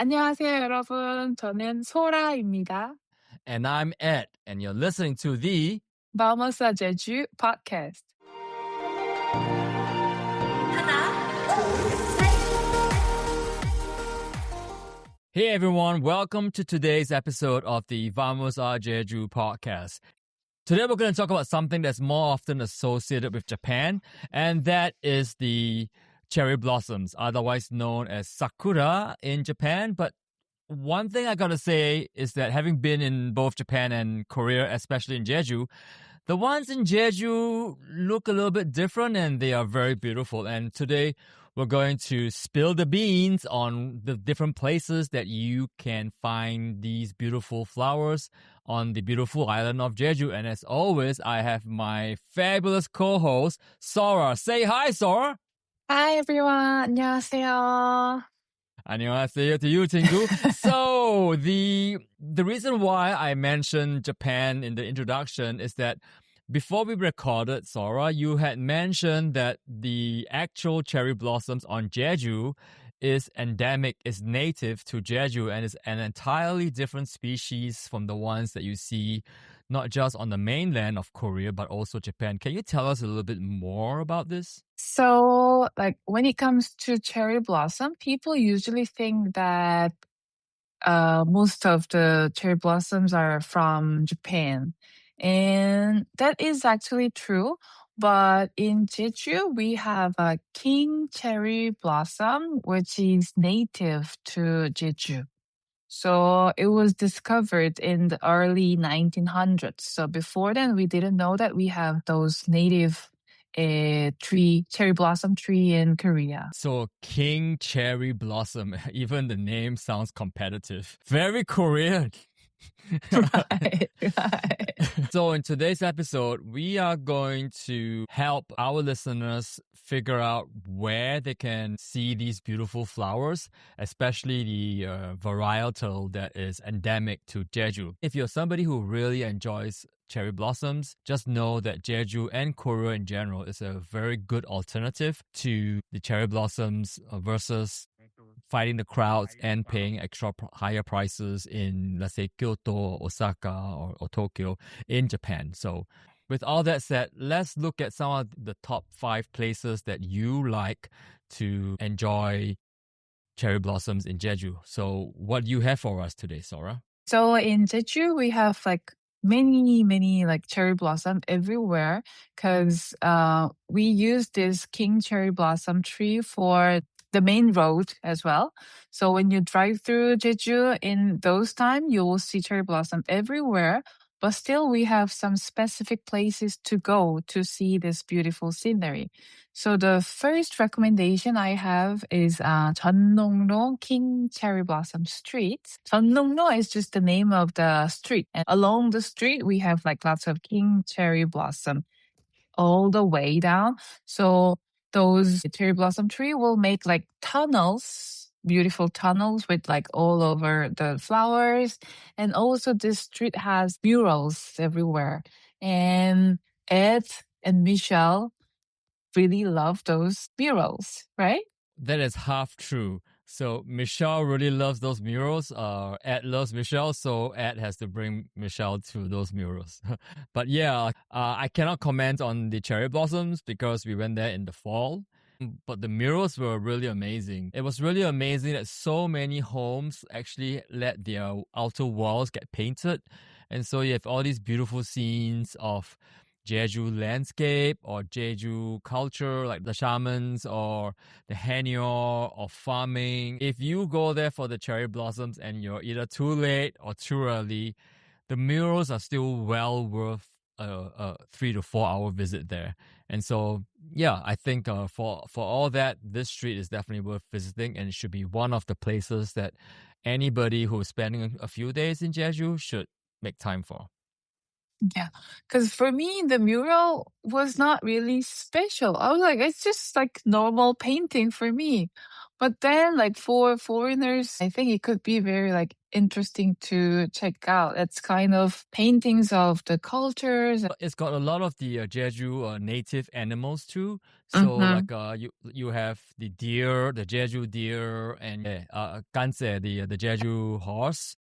안녕하세요, 여러분. 저는 소라입니다. And I'm Ed, and you're listening to the Vamos a Jeju podcast. Hey everyone, welcome to today's episode of the Vamos a Jeju podcast. Today we're going to talk about something that's more often associated with Japan, and that is the cherry blossoms, otherwise known as sakura in Japan. But one thing I gotta say is that having been in both Japan and Korea, especially in Jeju, the ones in Jeju look a little bit different and they are very beautiful. And today we're going to spill the beans on the different places that you can find these beautiful flowers on the beautiful island of Jeju. And as always, I have my fabulous co-host, Sora. Say hi, Sora. Hi, everyone. 안녕하세요. 안녕하세요 to you, 친구. So the reason why I mentioned Japan in the introduction is that before we recorded, Sora, you had mentioned that the actual cherry blossoms on Jeju is endemic, is native to Jeju, and is an entirely different species from the ones that you see not just on the mainland of Korea, but also Japan. Can you tell us a little bit more about this? So, when it comes to cherry blossom, people usually think that most of the cherry blossoms are from Japan. And that is actually true. But in Jeju, we have a king cherry blossom, which is native to Jeju. So it was discovered in the early 1900s. So before then, we didn't know that we have those native cherry blossom tree in Korea. So King Cherry Blossom, even the name sounds competitive. Very Korean. Right. So in today's episode, we are going to help our listeners figure out where they can see these beautiful flowers, especially the varietal that is endemic to Jeju. If you're somebody who really enjoys cherry blossoms, just know that Jeju and Korea in general is a very good alternative to the cherry blossoms versus fighting the crowds and paying extra higher prices in, let's say, Kyoto, Osaka, or Tokyo in Japan. So with all that said, let's look at some of the top 5 places that you like to enjoy cherry blossoms in Jeju. So what do you have for us today, Sora? So in Jeju, we have many cherry blossom everywhere because we use this king cherry blossom tree for the main road as well. So when you drive through Jeju in those time, you will see cherry blossom everywhere. But still, we have some specific places to go to see this beautiful scenery. So the first recommendation I have is Jeonnongro King Cherry Blossom Street. Jeonnongro is just the name of the street. And along the street, we have lots of king cherry blossom all the way down. So those cherry blossom tree will make tunnels, beautiful tunnels with all over the flowers. And also this street has murals everywhere. And Ed and Michelle really love those murals, right? That is half true. So Michelle really loves those murals. Ed loves Michelle, so Ed has to bring Michelle to those murals. But yeah, I cannot comment on the cherry blossoms because we went there in the fall. But the murals were really amazing. It was really amazing that so many homes actually let their outer walls get painted. And so you have all these beautiful scenes of Jeju landscape or Jeju culture, like the shamans or the hanyo or farming. If you go there for the cherry blossoms and you're either too late or too early, the murals are still well worth a 3 to 4 hour visit there. And so, yeah, I think for all that, this street is definitely worth visiting, and it should be one of the places that anybody who's spending a few days in Jeju should make time for. Yeah, because for me, the mural was not really special. I was like, it's just like normal painting for me. But then, like for foreigners, I think it could be very like interesting to check out. It's kind of paintings of the cultures. It's got a lot of the Jeju native animals too. So Mm-hmm. like you have the deer, the Jeju deer, and ganse, the Jeju horse.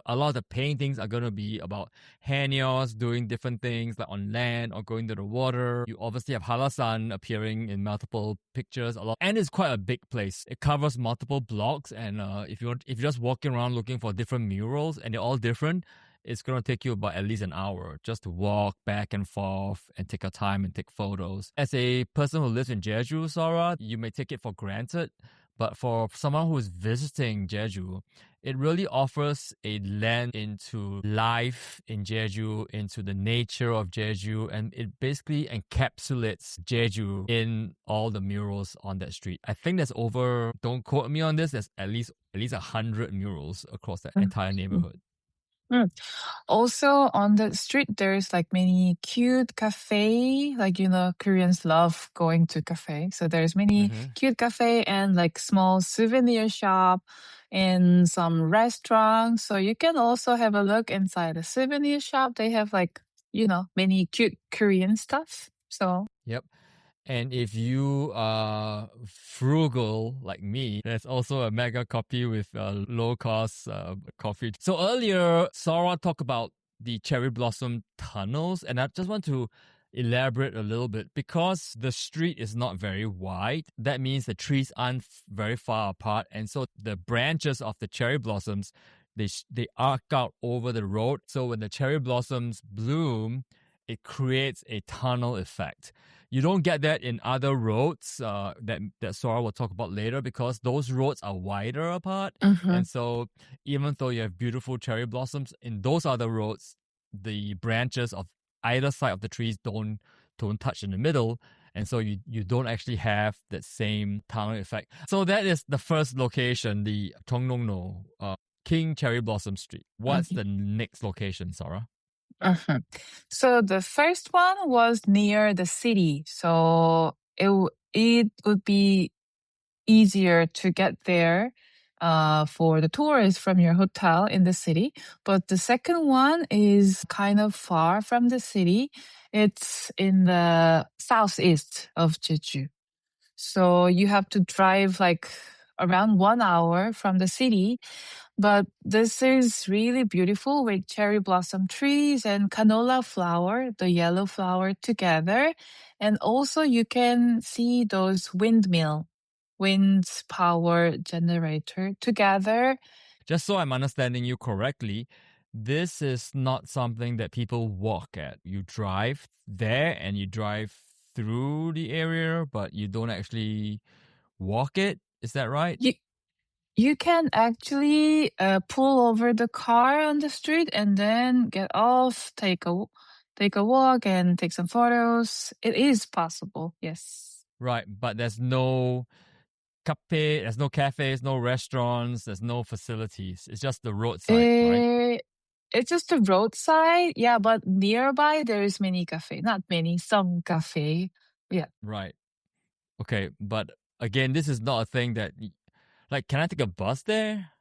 A lot of the paintings are gonna be about Hanyos doing different things like on land or going to the water. You obviously have Halasan appearing in multiple pictures a lot, and it's quite a big place. It covers multiple blocks, and if you're just walking around looking for different murals and they're all different, it's going to take you about at least an hour just to walk back and forth and take your time and take photos. As a person who lives in Jeju, Sora, you may take it for granted, but for someone who is visiting Jeju, it really offers a lens into life in Jeju, into the nature of Jeju, and it basically encapsulates Jeju in all the murals on that street. I think there's over, don't quote me on this, there's at least 100 murals across that entire neighborhood. Mm. Also on the street, there's like many cute cafe. Like, Koreans love going to cafe. So there's many Mm-hmm. cute cafe and like small souvenir shop and some restaurants. So you can also have a look inside a souvenir shop. They have like, many cute Korean stuff. So Yep. And if you are frugal like me, there's also a mega copy with low cost coffee. So earlier, Sora talked about the cherry blossom tunnels, and I just want to elaborate a little bit because the street is not very wide. That means the trees aren't very far apart, and so the branches of the cherry blossoms they arc out over the road. So when the cherry blossoms bloom, it creates a tunnel effect. You don't get that in other roads that Sora will talk about later because those roads are wider apart. mhm, And so even though you have beautiful cherry blossoms, in those other roads, the branches of either side of the trees don't touch in the middle. And so you don't actually have that same tunnel effect. So that is the first location, the Jeonnongro, King Cherry Blossom Street. What's mhm, the next location, Sora? mhm. So the first one was near the city. So it would be easier to get there for the tourists from your hotel in the city. But the second one is kind of far from the city. It's in the southeast of Jeju. So you have to drive like around 1 hour from the city. But this is really beautiful with cherry blossom trees and canola flower, the yellow flower together. And also you can see those wind power generator together. Just so I'm understanding you correctly, this is not something that people walk at. You drive there and you drive through the area, but you don't actually walk it. Is that right? You you can actually pull over the car on the street and then get off, take a walk and take some photos. It is possible. Yes. Right, but there's no cafes, no restaurants, there's no facilities. It's just the roadside, right? Eh, it's just a roadside, yeah, but nearby there's many cafe. Not many, some cafe. Yeah. Right. Okay, but again, this is not a thing that like can I take a bus there?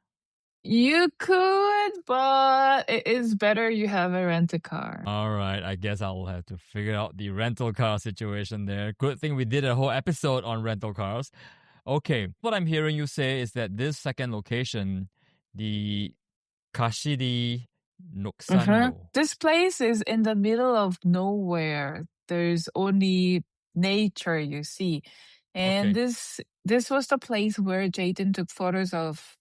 You could, but it is better you have a rent-a-car. All right, I guess I'll have to figure out the rental car situation there. Good thing we did a whole episode on rental cars. Okay, what I'm hearing you say is that this second location, the Kashiri Mhm. Noksan-ro. This place is in the middle of nowhere. There's only nature you see. And Okay, this was the place where Jaden took photos of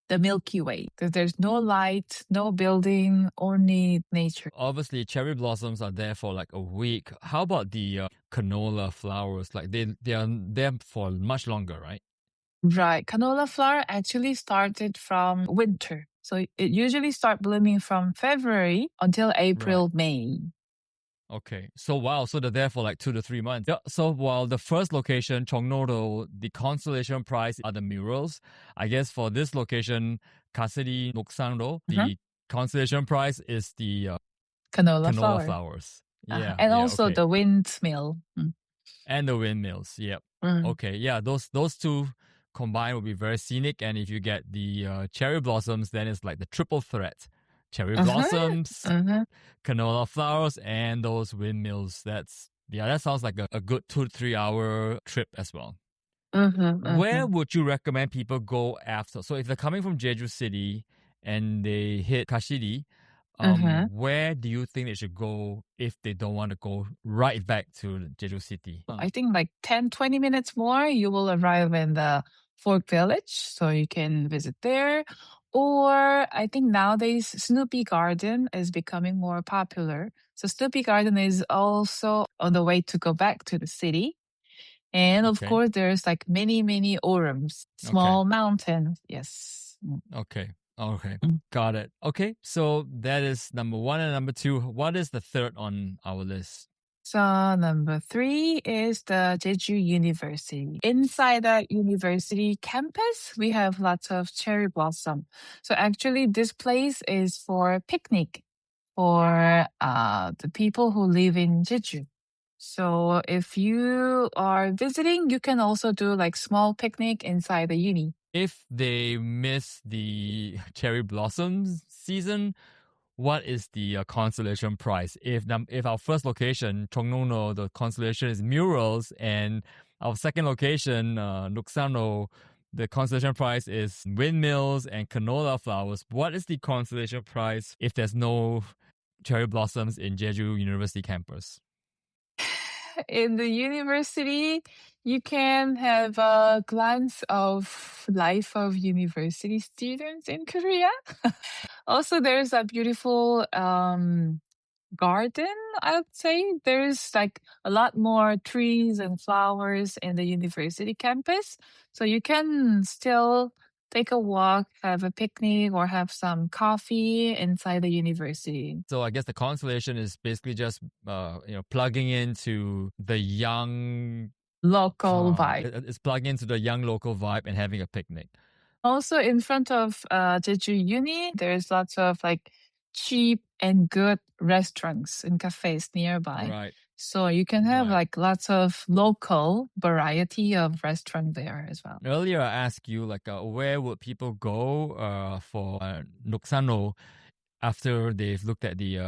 the Milky Way. Because there's no light, no building, only nature. obviously cherry blossoms are there for like a week. How about the canola flowers? Like they are there for much longer, right? Right. Canola flower actually started from winter. So it usually start blooming from February until Right. April, May. Okay. So wow, so they're there for like 2 to 3 months. Yeah. So while the first location, Jeonnongro, the consolation prize are the murals. I guess for this location, Kaseri Noksan-ro, Mhm. the consolation prize is the Canola Canola flour. flowers. Yeah, And yeah, also okay. the windmill. And the windmills. Yep. Mm. Okay. Yeah, those two combined will be very scenic. And if you get the cherry blossoms, then it's like the triple threat: cherry Uh-huh. blossoms, Uh-huh. canola flowers, and those windmills. That sounds like a good 2 to 3 hour trip as well. Uh-huh. Where Uh-huh. would you recommend people go after? So if they're coming from Jeju City and they hit Kashiri, Uh-huh. where do you think they should go if they don't want to go right back to Jeju City? I think like 10-20 minutes more, you will arrive in the Fork Village, so you can visit there. Or I think nowadays Snoopy Garden is becoming more popular. So Snoopy Garden is also on the way to go back to the city. And of Okay, course, there's like many, many orums, okay, small mountains. Yes. okay, okay. Mm. Got it. Okay, so that is number one and number two. What is the third on our list? So number three is the Jeju University. Inside the university campus, we have lots of cherry blossom. So actually, this place is for picnic for the people who live in Jeju. So if you are visiting, you can also do like small picnic inside the uni. If they miss the cherry blossoms season, what is the consolation prize? If our first location, Jeonnongro, the consolation is murals, and our second location, Noksan-ro, the consolation prize is windmills and canola flowers. What is the consolation prize if there's no cherry blossoms in Jeju University campus? In the university, you can have a glance of life of university students in Korea. Also, there's a beautiful garden, I would say. There's like a lot more trees and flowers in the university campus. So you can still take a walk, have a picnic, or have some coffee inside the university. So I guess the consolation is basically just plugging into the young Local vibe. it's plugging into the young local vibe and having a picnic. Also, in front of Jeju Uni, there's lots of like cheap and good restaurants and cafes nearby. Right, So you can have right. like lots of local variety of restaurant there as well. Earlier, I asked you like where would people go for Noksan-ro after they've looked at the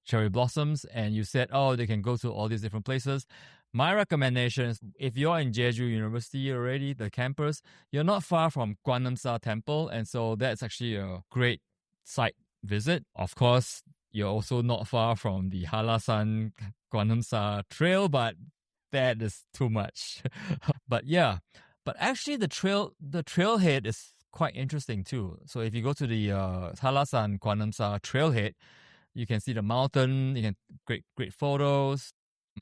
cherry blossoms, and you said, oh, they can go to all these different places. My recommendation is if you're in Jeju University already, the campus, you're not far from Gwanamsa Temple, and so that's actually a great site visit. Of course, you're also not far from the Halasan Gwanamsa Trail, but that is too much. But yeah, but actually the trailhead is quite interesting too. So if you go to the Halasan Gwanamsa trailhead, you can see the mountain. You can great photos.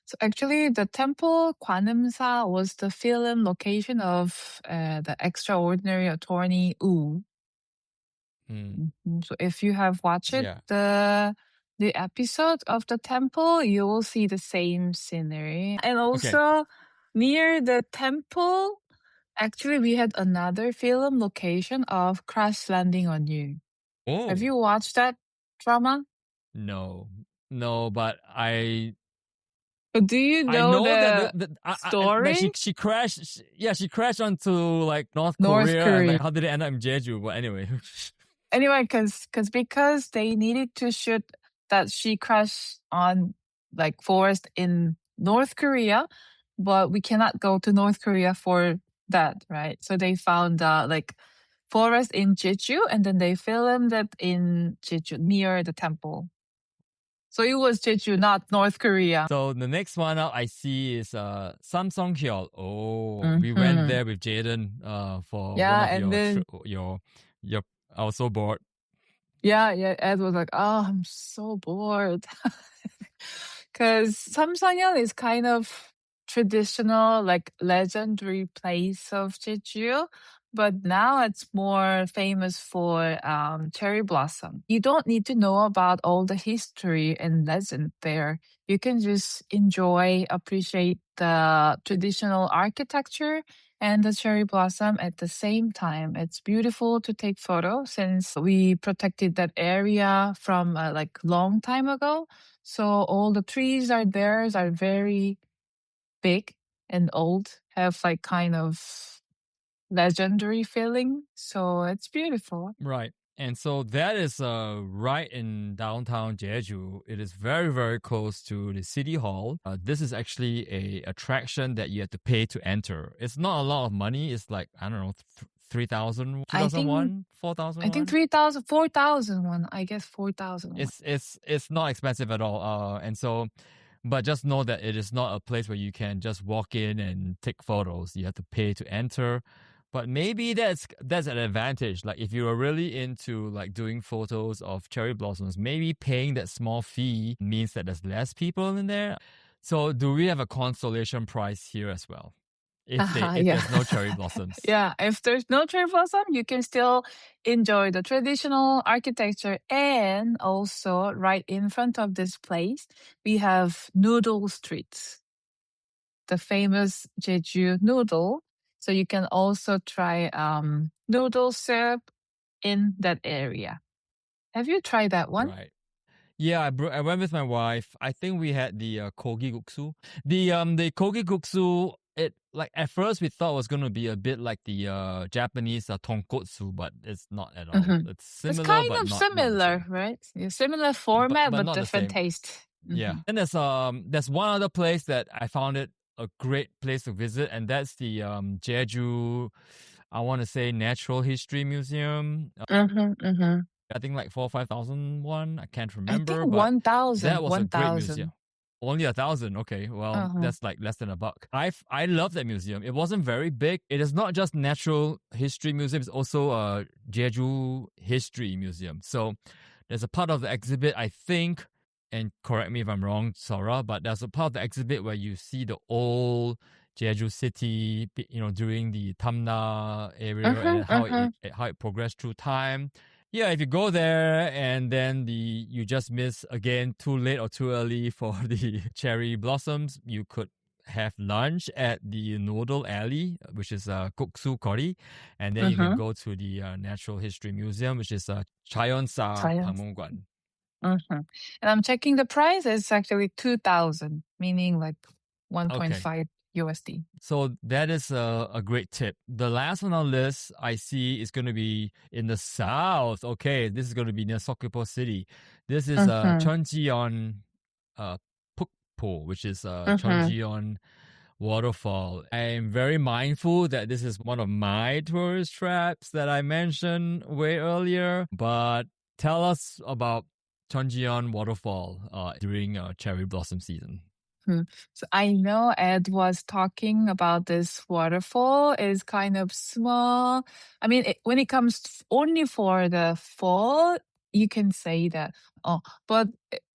So actually, the temple Gwanumsa was the film location of the extraordinary attorney Wu. Mm, So if you have watched yeah. the episode of the temple, you will see the same scenery. And Okay. also near the temple, actually we had another film location of Crash Landing on You. Have Oh you watched that drama? no, no, but I Do you I know know that the that story? she crashed. Yeah, she crashed onto like North North Korea, and Korea. like how did it end up in Jeju? But anyway, Anyway, because they needed to shoot that she crashed on like forest in North Korea, but we cannot go to North Korea for that, right? So they found like forest in Jeju, and then they filmed it in Jeju near the temple. So it was Jeju, not North Korea. so the next one out I see is Samseong-hyeol. Oh, we went Hmm. there with Jaden for one Yeah, of and then your. I was so bored. yeah, Ed was like, "Oh, I'm so bored." Because Samsung is kind of traditional, like legendary place of Jeju, but now it's more famous for cherry blossom. You don't need to know about all the history and legend there. You can just enjoy, appreciate the traditional architecture and the cherry blossom at the same time. It's beautiful to take photos since we protected that area from like long time ago. So all the trees are theirs are very big and old, have like kind of legendary feeling. So it's beautiful. Right. And so that is right in downtown Jeju. It is very, very close to the city hall. This is actually a attraction that you have to pay to enter. It's not a lot of money. It's like, I don't know, 3,000, I think 4,000 I think won. 3,000, 4,000 one. I guess 4,000 one. It's not expensive at all. And so, but just know that it is not a place where you can just walk in and take photos. You have to pay to enter. But maybe that's an advantage. Like if you are really into like doing photos of cherry blossoms, maybe paying that small fee means that there's less people in there. So do we have a consolation prize here as well? If Yeah. there's no cherry blossoms. Yeah, if there's no cherry blossom, you can still enjoy the traditional architecture. And also, right in front of this place, we have Noodle Street, the famous Jeju noodle. So you can also try noodle soup in that area. Have you tried that one? Right. Yeah, I went with my wife. I think we had the kogi guksu. The kogi guksu, it like at first we thought was gonna be a bit like the Japanese tonkotsu, but it's not at all. Hmm. It's It's similar, kind but of not the similar, same. right? Yeah, similar format, But but not the different same. taste. Yeah. Hmm. Then there's one other place that I found it a great place to visit, and that's the Jeju, I want to say Natural History Museum. Hmm. Hmm. I think like 4,000 or 5,000 one. I can't I think remember, but 1,000, that was a great museum. 1,000. Only 1,000. Okay, well Uh-huh. that's like less than a buck. I love that museum. It wasn't very big. It is not just natural history museum. It's also a Jeju history museum. So there's a part of the exhibit I think, and correct me if I'm wrong, Sora, but there's a part of the exhibit where you see the old Jeju city, during the Tamna area Uh-huh, and uh-huh. how it progressed through time. Yeah, if you go there and then you just miss again too late or too early for the cherry blossoms, you could have lunch at the Noodle Alley, which is Goksu Kori, and then you can Uh-huh. go to the Natural History Museum, which is Cheonsa Science. Pangmungwan. Uh-huh. And I'm checking the price. It's actually 2,000, meaning like Okay, 1.5 USD. so that is a great tip. The last one on the list I see is going to be in the south. Okay, this is going to be near Seogwipo City. This is Uh-huh. Cheonjiyeon Pukpo, which is Uh-huh. Cheonjiyeon Waterfall. I am very mindful that this is one of my tourist traps that I mentioned way earlier. But tell us about Cheonjiyeon Waterfall during cherry blossom season. Hmm. So I know Ed was talking about this waterfall is kind of small. I mean, when it comes only for the fall, you can say that. Oh, but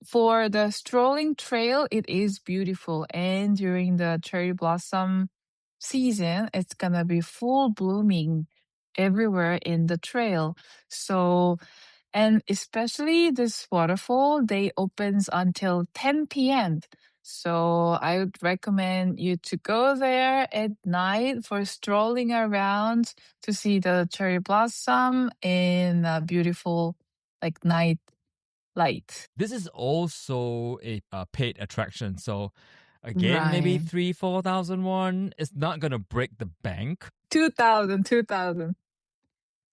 for the strolling trail, it is beautiful. And during the cherry blossom season, it's gonna be full blooming everywhere in the trail. So and especially this waterfall, they opens until 10 p.m. So I would recommend you to go there at night for strolling around to see the cherry blossom in a beautiful like night light. This is also a paid attraction. So again, maybe Right. 3,000, 4,000 won. It's not gonna break the bank. 2,000, 2,000.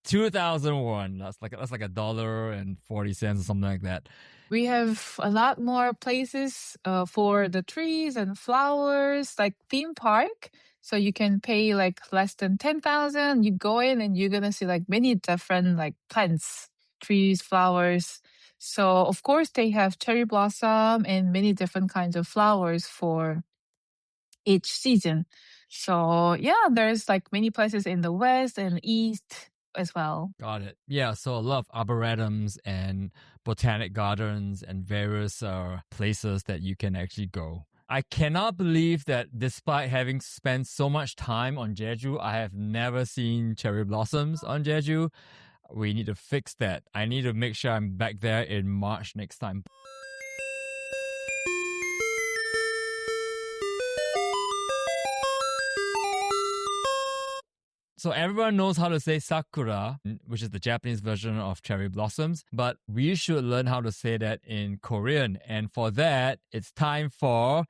2,000 won. That's like $1.40 or something like that. We have a lot more places for the trees and flowers, like theme park. So you can pay like less than 10,000. You go in and you're gonna see like many different like plants, trees, flowers. So of course they have cherry blossom and many different kinds of flowers for each season. So yeah, there's like many places in the west and east as well. Got it. Yeah, so a lot of arboretums and botanic gardens and various places that you can actually go. I cannot believe that despite having spent so much time on Jeju, I have never seen cherry blossoms on Jeju. We need to fix that. I need to make sure I'm back there in March next time. So everyone knows how to say sakura, which is the Japanese version of cherry blossoms, but we should learn how to say that in Korean. And for that, it's time for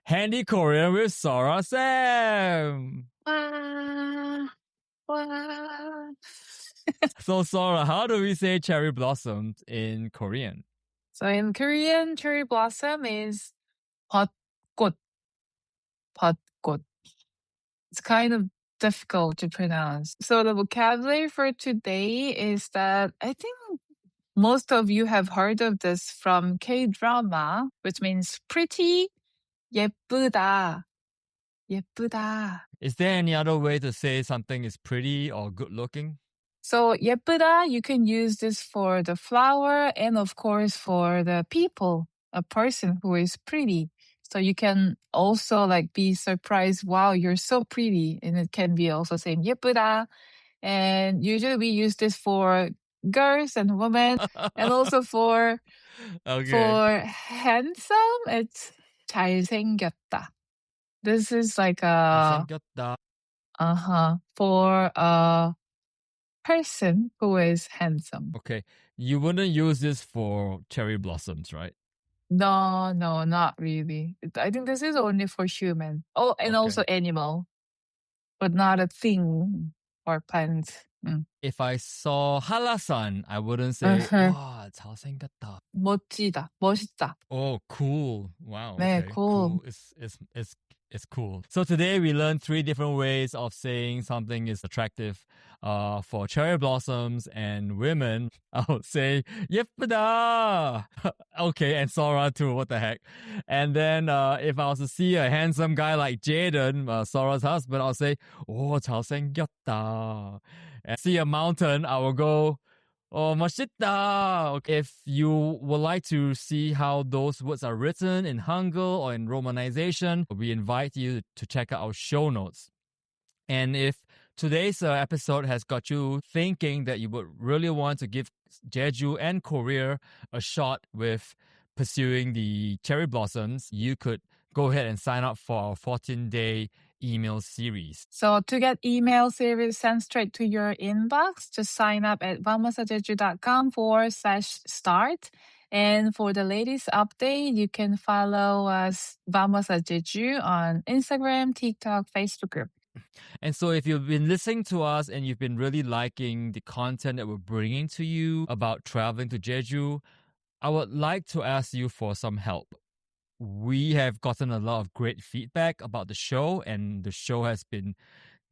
Handy Korean with Sora Sam. Wow. Wow. So Sora, how do we say cherry blossoms in Korean? So in Korean, cherry blossom is 벚꽃. 벚꽃. It's kind of difficult to pronounce. So the vocabulary for today is that I think most of you have heard of this from K-drama, which means pretty, 예쁘다. 예쁘다. Is there any other way to say something is pretty or good looking? So 예쁘다, you can use this for the flower and of course for the people, a person who is pretty. So you can also like be surprised, wow, you're so pretty. And it can be also saying 예쁘다. And usually we use this for girls and women and also for handsome, it's 잘생겼다. This is like 잘생겼다. for a person who is handsome. Okay, you wouldn't use this for cherry blossoms, right? No, not really. I think this is only for human. Oh, and also animal, but not a thing or plant. If I saw halasan, I wouldn't say, wow, 잘생겼다. 멋지다, 멋있다. Oh, cool. Wow. 네, Okay. cool. It's cool. So today we learned 3 different ways of saying something is attractive. For cherry blossoms and women, I would say 예쁘다. Okay, and Sora too. What the heck? And then if I was to see a handsome guy like Jaden, Sora's husband, I'll say, oh, 잘생겼다. And see a mountain, I will go, oh, 멋있다. If you would like to see how those words are written in Hangul or in Romanization, we invite you to check out our show notes. And if today's episode has got you thinking that you would really want to give Jeju and Korea a shot with pursuing the cherry blossoms, you could go ahead and sign up for our 14-day email series. So to get email series sent straight to your inbox, just sign up at vamosajeju.com/start. And for the latest update, you can follow us Vamos a Jeju on Instagram, TikTok, Facebook group. And so if you've been listening to us and you've been really liking the content that we're bringing to you about traveling to Jeju, I would like to ask you for some help. We have gotten a lot of great feedback about the show, and the show has been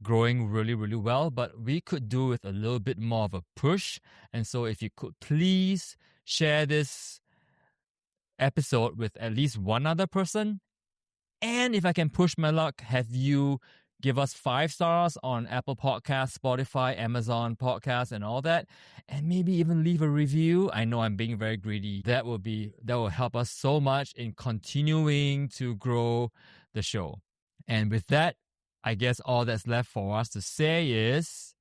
growing really, really well, but we could do with a little bit more of a push. And so if you could please share this episode with at least one other person, and if I can push my luck, have you give us 5 stars on Apple Podcasts, Spotify, Amazon Podcasts, and all that. And maybe even leave a review. I know I'm being very greedy. That will help us so much in continuing to grow the show. And with that, I guess all that's left for us to say is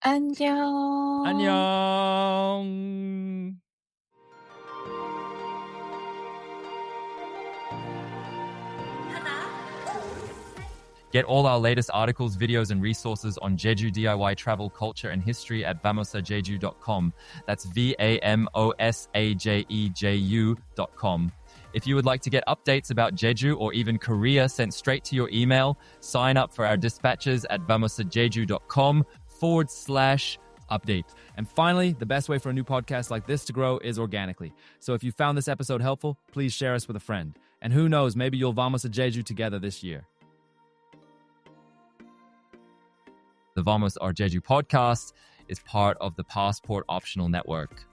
안녕. 안녕. Get all our latest articles, videos, and resources on Jeju DIY travel, culture, and history at vamosajeju.com. That's VAMOSAJEJU.com. If you would like to get updates about Jeju or even Korea sent straight to your email, sign up for our dispatches at vamosajeju.com/update. And finally, the best way for a new podcast like this to grow is organically. So if you found this episode helpful, please share us with a friend. And who knows, maybe you'll Vamos a Jeju together this year. The Vamos or Jeju podcast is part of the Passport Optional Network.